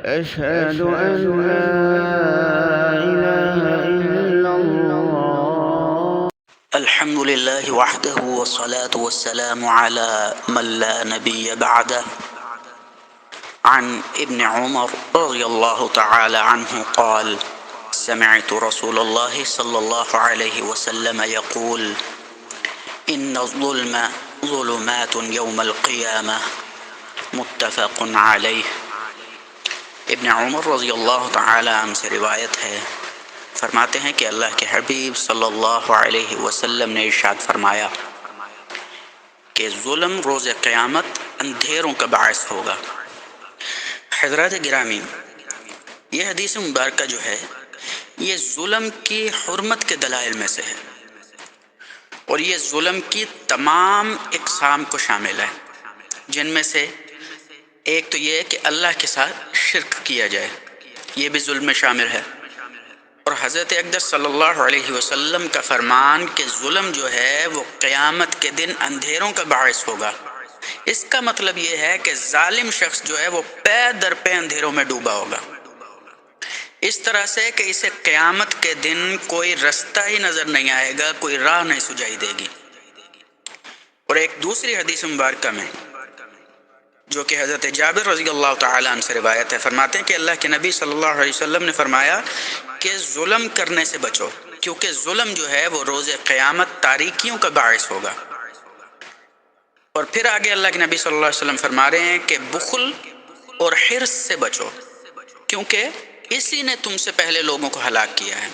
أشهد أن لا إله إلا الله. الحمد لله وحده والصلاة والسلام على من لا نبي بعده. عن ابن عمر رضي الله تعالى عنه قال: سمعت رسول الله صلى الله عليه وسلم يقول: إن الظلم ظلمات يوم القيامة. متفق علیہ۔ ابن عمر رضی اللہ تعالی عنہ سے روایت ہے، فرماتے ہیں کہ اللہ کے حبیب صلی اللہ علیہ وسلم نے ارشاد فرمایا کہ ظلم روز قیامت اندھیروں کا باعث ہوگا۔ حضرات گرامی، یہ حدیث مبارکہ جو ہے یہ ظلم کی حرمت کے دلائل میں سے ہے، اور یہ ظلم کی تمام اقسام کو شامل ہے، جن میں سے ایک تو یہ ہے کہ اللہ کے ساتھ شرک کیا جائے، یہ بھی ظلم میں شامل ہے۔ اور حضرت اقدس صلی اللہ علیہ وسلم کا فرمان کہ ظلم جو ہے وہ قیامت کے دن اندھیروں کا باعث ہوگا، اس کا مطلب یہ ہے کہ ظالم شخص جو ہے وہ پے در پے اندھیروں میں ڈوبا ہوگا، اس طرح سے کہ اسے قیامت کے دن کوئی رستہ ہی نظر نہیں آئے گا، کوئی راہ نہیں سجائی دے گی۔ اور ایک دوسری حدیث مبارکہ میں جو کہ حضرت جابر رضی اللہ تعالی عنہ سے روایت ہے، فرماتے ہیں کہ اللہ کے نبی صلی اللہ علیہ وسلم نے فرمایا کہ ظلم کرنے سے بچو، کیونکہ ظلم جو ہے وہ روز قیامت تاریکیوں کا باعث ہوگا۔ اور پھر آگے اللہ کے نبی صلی اللہ علیہ وسلم فرما رہے ہیں کہ بخل اور حرص سے بچو، کیونکہ اسی نے تم سے پہلے لوگوں کو ہلاک کیا ہے۔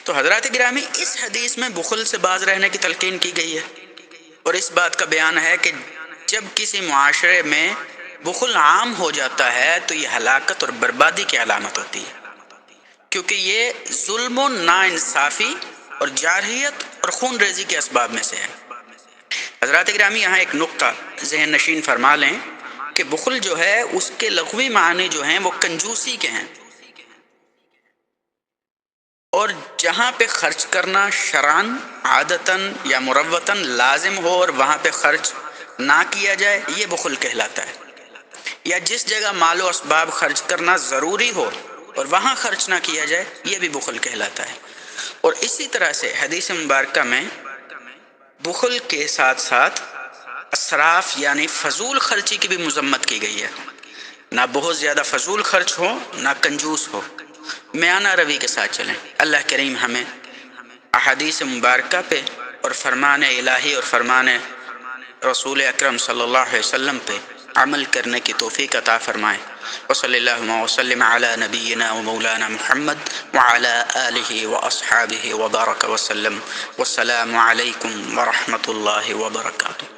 تو حضرات گرامی، اس حدیث میں بخل سے باز رہنے کی تلقین کی گئی ہے، اور اس بات کا بیان ہے کہ جب کسی معاشرے میں بخل عام ہو جاتا ہے تو یہ ہلاکت اور بربادی کی علامت ہوتی ہے، کیونکہ یہ ظلم و ناانصافی اور جارحیت اور خون ریزی کے اسباب میں سے ہے۔ حضرات گرامی، یہاں ایک نقطہ ذہن نشین فرما لیں کہ بخل جو ہے اس کے لغوی معنی جو ہیں وہ کنجوسی کے ہیں، اور جہاں پہ خرچ کرنا شرعاً عادتاً یا مروتاً لازم ہو اور وہاں پہ خرچ نہ کیا جائے، یہ بخل کہلاتا ہے۔ یا جس جگہ مال و اسباب خرچ کرنا ضروری ہو اور وہاں خرچ نہ کیا جائے، یہ بھی بخل کہلاتا ہے۔ اور اسی طرح سے حدیث مبارکہ میں بخل کے ساتھ ساتھ اسراف یعنی فضول خرچی کی بھی مذمت کی گئی ہے۔ نہ بہت زیادہ فضول خرچ ہو، نہ کنجوس ہو، میانہ روی کے ساتھ چلیں۔ اللہ کریم ہمیں احادیث مبارکہ پہ اور فرمان الہی اور فرمان رسول اکرم صلی اللہ علیہ وسلم پہ عمل کرنے کی توفیق عطا فرمائے۔ وصلی اللہ وسلم علی نبینا و مولانا محمد وعلی آلہ واصحابہ وبارک وسلم۔ والسلام علیکم ورحمۃ اللہ وبرکاتہ۔